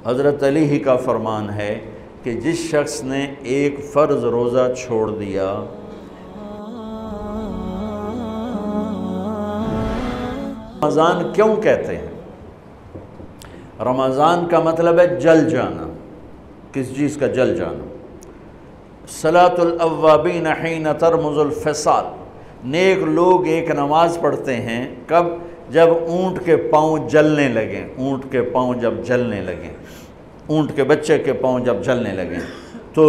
حضرت علی ہی کا فرمان ہے کہ جس شخص نے ایک فرض روزہ چھوڑ دیا، رمضان کیوں کہتے ہیں؟ رمضان کا مطلب ہے جل جانا، کس چیز کا جل جانا؟ صلاۃ الاوابین حین ترمز الفصال، نیک لوگ ایک نماز پڑھتے ہیں کب؟ جب اونٹ کے پاؤں جلنے لگیں، اونٹ کے پاؤں جب جلنے لگیں، اونٹ کے بچے کے پاؤں جب جلنے لگیں۔ تو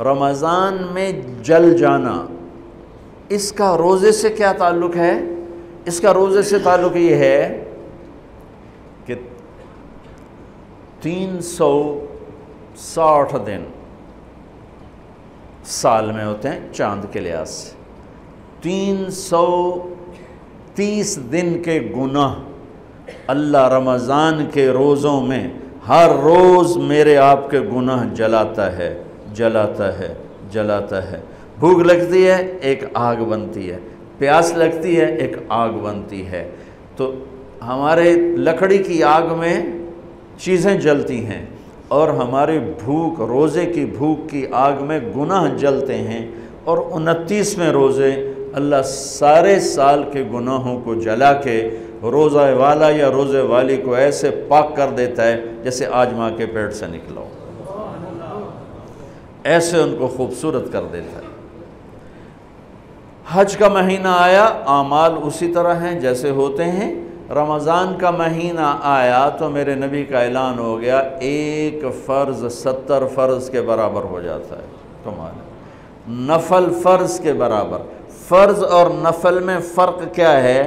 رمضان میں جل جانا، اس کا روزے سے کیا تعلق ہے؟ اس کا روزے سے تعلق یہ ہے کہ 360 دن سال میں ہوتے ہیں چاند کے لحاظ سے، 330 دن کے گناہ اللہ رمضان کے روزوں میں ہر روز میرے آپ کے گناہ جلاتا ہے، جلاتا ہے، جلاتا ہے۔ بھوک لگتی ہے ایک آگ بنتی ہے، پیاس لگتی ہے ایک آگ بنتی ہے، تو ہمارے لکڑی کی آگ میں چیزیں جلتی ہیں اور ہماری بھوک، روزے کی بھوک کی آگ میں گناہ جلتے ہیں، اور 29ویں روزے اللہ سارے سال کے گناہوں کو جلا کے روزہ والا یا روزے والی کو ایسے پاک کر دیتا ہے جیسے آج ماں کے پیٹ سے نکلا ہو، ایسے ان کو خوبصورت کر دیتا ہے۔ حج کا مہینہ آیا، اعمال اسی طرح ہیں جیسے ہوتے ہیں۔ رمضان کا مہینہ آیا تو میرے نبی کا اعلان ہو گیا، ایک فرض 70 فرض کے برابر ہو جاتا ہے، کمال ہے، نفل فرض کے برابر۔ فرض اور نفل میں فرق کیا ہے؟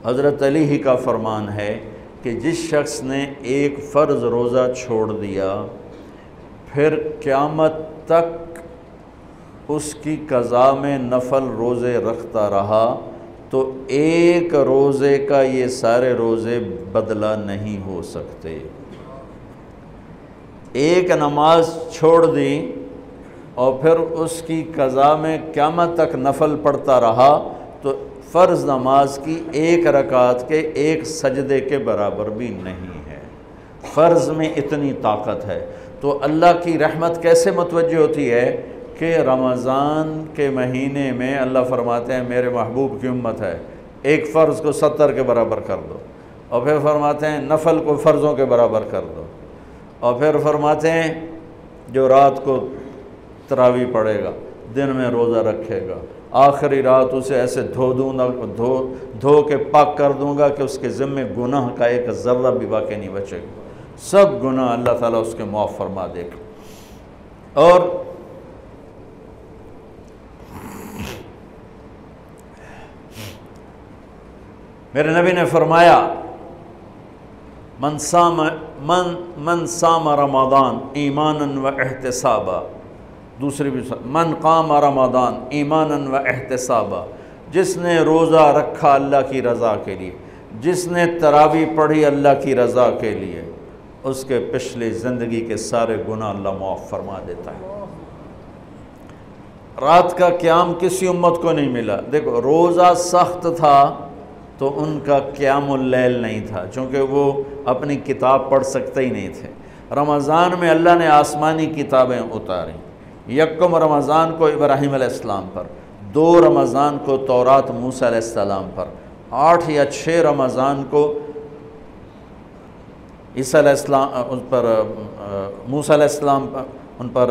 حضرت علی ہی کا فرمان ہے کہ جس شخص نے ایک فرض روزہ چھوڑ دیا، پھر قیامت تک اس کی قضا میں نفل روزے رکھتا رہا تو ایک روزے کا یہ سارے روزے بدلہ نہیں ہو سکتے۔ ایک نماز چھوڑ دی اور پھر اس کی قضا میں قیامت تک نفل پڑھتا رہا تو فرض نماز کی ایک رکعت کے ایک سجدے کے برابر بھی نہیں ہے۔ فرض میں اتنی طاقت ہے، تو اللہ کی رحمت کیسے متوجہ ہوتی ہے کہ رمضان کے مہینے میں اللہ فرماتے ہیں میرے محبوب کی امت ہے، ایک فرض کو 70 کے برابر کر دو، اور پھر فرماتے ہیں نفل کو فرضوں کے برابر کر دو، اور پھر فرماتے ہیں جو رات کو تراویح پڑھے گا، دن میں روزہ رکھے گا، آخری رات اسے ایسے دھو کے پاک کر دوں گا کہ اس کے ذمے گناہ کا ایک ذرہ بھی باقی نہیں بچے گا، سب گناہ اللہ تعالیٰ اس کے معاف فرما دے گا۔ اور میرے نبی نے فرمایا من صام رمضان ایمانا و احتسابا، دوسری بھی من قام رمضان ایمانا و احتسابا، جس نے روزہ رکھا اللہ کی رضا کے لیے، جس نے تراویح پڑھی اللہ کی رضا کے لیے، اس کے پچھلی زندگی کے سارے گناہ اللہ معاف فرما دیتا ہے۔ رات کا قیام کسی امت کو نہیں ملا، دیکھو روزہ سخت تھا تو ان کا قیام اللیل نہیں تھا، چونکہ وہ اپنی کتاب پڑھ سکتے ہی نہیں تھے۔ رمضان میں اللہ نے آسمانی کتابیں اتاریں، یکم رمضان کو ابراہیم علیہ السلام پر، 2 رمضان کو تورات موسیٰ علیہ السلام پر، 8 یا 6 رمضان کو عیسیٰ علیہ السلام ان پر، موسیٰ علیہ السلام پر، ان پر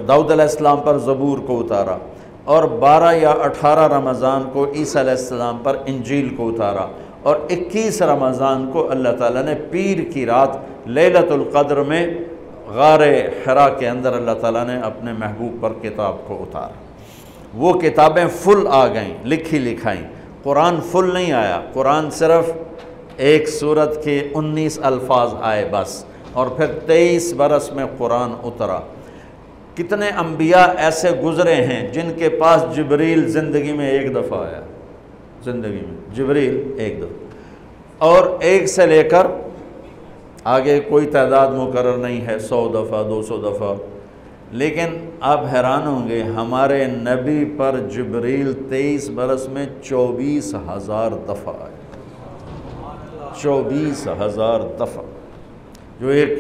داؤد علیہ السلام پر زبور کو اتارا، اور 12 یا 18 رمضان کو عیسیٰ علیہ السلام پر انجیل کو اتارا، اور 21 رمضان کو اللہ تعالیٰ نے پیر کی رات لیلۃ القدر میں غار حرا کے اندر اللہ تعالیٰ نے اپنے محبوب پر کتاب کو اتارا۔ وہ کتابیں فل آ گئیں، لکھی لکھائیں، قرآن فل نہیں آیا، قرآن صرف ایک سورت کے 19 الفاظ آئے بس، اور پھر 23 برس میں قرآن اترا۔ کتنے انبیاء ایسے گزرے ہیں جن کے پاس جبریل زندگی میں ایک دفعہ آیا، زندگی میں جبریل ایک دفعہ، اور ایک سے لے کر آگے کوئی تعداد مقرر نہیں ہے، 100 دفعہ 200 دفعہ، لیکن آپ حیران ہوں گے ہمارے نبی پر جبریل 23 برس میں 24,000 دفعہ آئے، 24,000 دفعہ، جو ایک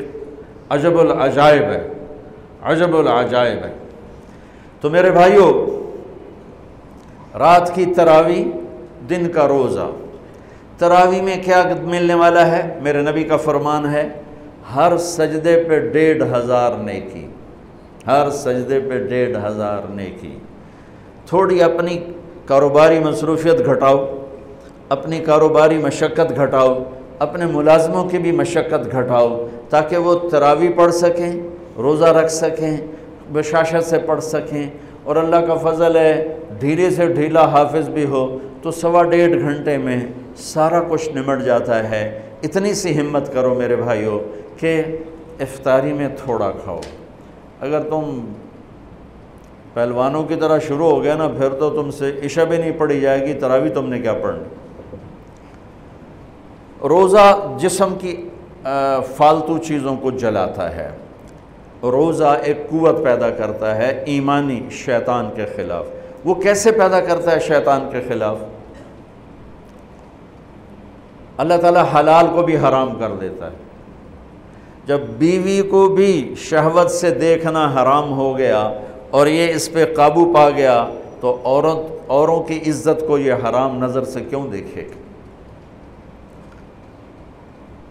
عجب العجائب ہے، عجب العجائب ہے۔ تو میرے بھائیوں، رات کی تراویح، دن کا روزہ، تراویح میں کیا ملنے والا ہے؟ میرے نبی کا فرمان ہے ہر سجدے پہ 1500 نیکی، ہر سجدے پہ 1500 نیکی۔ تھوڑی اپنی کاروباری مصروفیت گھٹاؤ، اپنی کاروباری مشقت گھٹاؤ، اپنے ملازموں کی بھی مشقت گھٹاؤ، تاکہ وہ تراویح پڑھ سکیں، روزہ رکھ سکیں، بشاشت سے پڑھ سکیں، اور اللہ کا فضل ہے ڈھیلے سے ڈھیلا حافظ بھی ہو تو 1.5 گھنٹے میں سارا کچھ نمٹ جاتا ہے۔ اتنی سی ہمت کرو میرے بھائیوں کہ افطاری میں تھوڑا کھاؤ۔ اگر تم پہلوانوں کی طرح شروع ہو گیا نا، پھر تو تم سے عشاء بھی نہیں پڑھی جائے گی، تراویح تم نے کیا پڑھنی۔ روزہ جسم کی فالتو چیزوں کو جلاتا ہے، روزہ ایک قوت پیدا کرتا ہے ایمانی شیطان کے خلاف۔ وہ کیسے پیدا کرتا ہے شیطان کے خلاف؟ اللہ تعالیٰ حلال کو بھی حرام کر دیتا ہے۔ جب بیوی کو بھی شہوت سے دیکھنا حرام ہو گیا اور یہ اس پہ قابو پا گیا تو اوروں کی عزت کو یہ حرام نظر سے کیوں دیکھے گا؟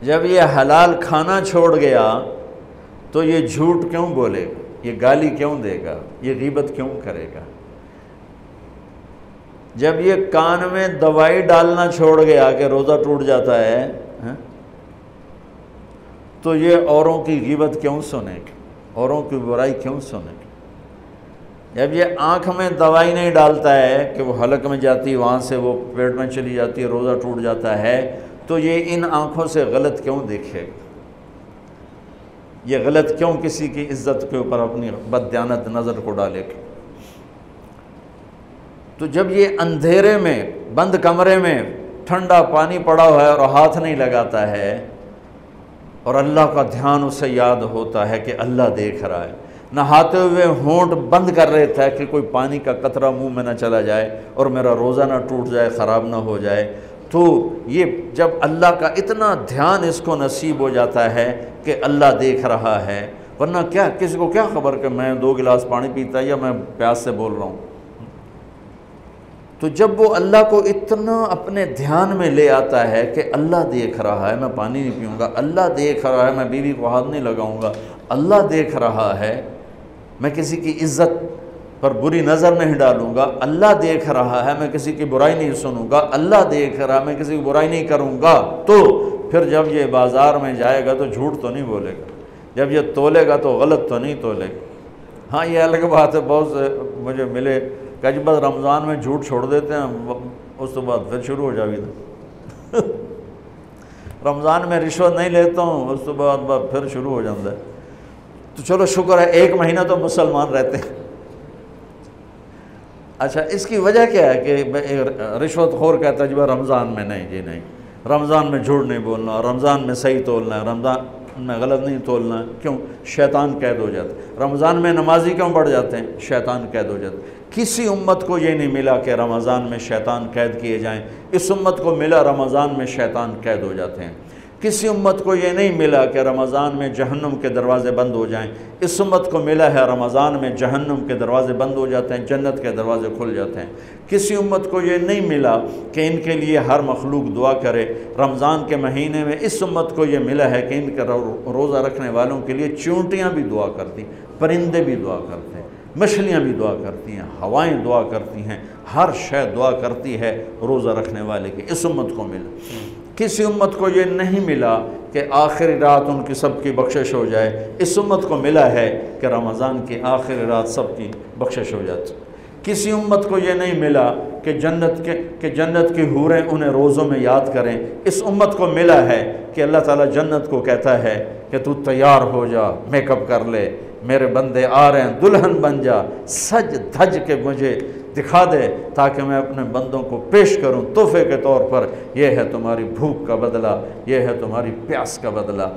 جب یہ حلال کھانا چھوڑ گیا تو یہ جھوٹ کیوں بولے گا، یہ گالی کیوں دے گا، یہ غیبت کیوں کرے گا؟ جب یہ کان میں دوائی ڈالنا چھوڑ گیا کہ روزہ ٹوٹ جاتا ہے تو یہ اوروں کی غیبت کیوں سنے گا، اوروں کی برائی کیوں سنے گا؟ جب یہ آنکھ میں دوائی نہیں ڈالتا ہے کہ وہ حلق میں جاتی، وہاں سے وہ پیٹ میں چلی جاتی ہے، روزہ ٹوٹ جاتا ہے، تو یہ ان آنکھوں سے غلط کیوں دیکھے گا؟ یہ غلط کیوں کسی کی عزت کے اوپر اپنی بددیانت نظر کو ڈالے گا؟ تو جب یہ اندھیرے میں بند کمرے میں ٹھنڈا پانی پڑا ہوا ہے اور ہاتھ نہیں لگاتا ہے اور اللہ کا دھیان اسے یاد ہوتا ہے کہ اللہ دیکھ رہا ہے، نہاتے ہوئے ہونٹ بند کر لیتا ہے کہ کوئی پانی کا قطرہ منہ میں نہ چلا جائے اور میرا روزہ نہ ٹوٹ جائے، خراب نہ ہو جائے، تو یہ جب اللہ کا اتنا دھیان اس کو نصیب ہو جاتا ہے کہ اللہ دیکھ رہا ہے، ورنہ کیا کسی کو کیا خبر کہ میں 2 گلاس پانی پیتا یا میں پیاس سے بول رہا ہوں۔ تو جب وہ اللہ کو اتنا اپنے دھیان میں لے آتا ہے کہ اللہ دیکھ رہا ہے، میں پانی نہیں پیوں گا، اللہ دیکھ رہا ہے، میں بیوی کو ہاتھ نہیں لگاؤں گا، اللہ دیکھ رہا ہے، میں کسی کی عزت پر بری نظر نہیں ڈالوں گا، اللہ دیکھ رہا ہے، میں کسی کی برائی نہیں سنوں گا، اللہ دیکھ رہا ہے، میں کسی کی برائی نہیں کروں گا، تو پھر جب یہ بازار میں جائے گا تو جھوٹ تو نہیں بولے گا، جب یہ تولے گا تو غلط تو نہیں تولے گا۔ ہاں یہ الگ بات ہے، بہت سے مجھے ملے کہ جب بس رمضان میں جھوٹ چھوڑ دیتے ہیں، اس کے بعد پھر شروع ہو جاوی تھا رمضان میں رشوت نہیں لیتا ہوں، اس کے بعد پھر شروع ہو جاتا ہے۔ تو چلو شکر ہے 1 مہینہ تو مسلمان رہتے ہیں۔ اچھا اس کی وجہ کیا ہے کہ رشوت خور کہتا ہے جی رمضان میں نہیں، جی نہیں، رمضان میں جھوٹ نہیں بولنا، رمضان میں صحیح تولنا ہے، رمضان میں غلط نہیں تولنا ہے۔ کیوں؟ شیطان قید ہو جاتا ہے۔ رمضان میں نمازی کیوں بڑھ جاتے ہیں؟ شیطان قید ہو جاتا ہے۔ کسی امت کو یہ نہیں ملا کہ رمضان میں شیطان قید کیے جائیں، اس امت کو ملا رمضان میں شیطان قید ہو جاتے ہیں۔ کسی امت کو یہ نہیں ملا کہ رمضان میں جہنم کے دروازے بند ہو جائیں، اس امت کو ملا ہے رمضان میں جہنم کے دروازے بند ہو جاتے ہیں، جنت کے دروازے کھل جاتے ہیں۔ کسی امت کو یہ نہیں ملا کہ ان کے لیے ہر مخلوق دعا کرے، رمضان کے مہینے میں اس امت کو یہ ملا ہے کہ ان کے روزہ رکھنے والوں کے لیے چونٹیاں بھی دعا کرتی، پرندے بھی دعا کرتے ہیں، مچھلیاں بھی دعا کرتی ہیں، ہوائیں دعا کرتی ہیں، ہر شے دعا کرتی ہے روزہ رکھنے والے کی۔ اس امت کو ملا۔ کسی امت کو یہ نہیں ملا کہ آخری رات ان کی سب کی بخشش ہو جائے، اس امت کو ملا ہے کہ رمضان کی آخری رات سب کی بخشش ہو جاتی۔ کسی امت کو یہ نہیں ملا کہ جنت کی حوریں انہیں روزوں میں یاد کریں، اس امت کو ملا ہے کہ اللہ تعالیٰ جنت کو کہتا ہے کہ تو تیار ہو جا، میک اپ کر لے، میرے بندے آ رہے ہیں، دلہن بن جا، سج دھج کے مجھے دکھا دے تاکہ میں اپنے بندوں کو پیش کروں تحفے کے طور پر۔ یہ ہے تمہاری بھوک کا بدلہ، یہ ہے تمہاری پیاس کا بدلہ۔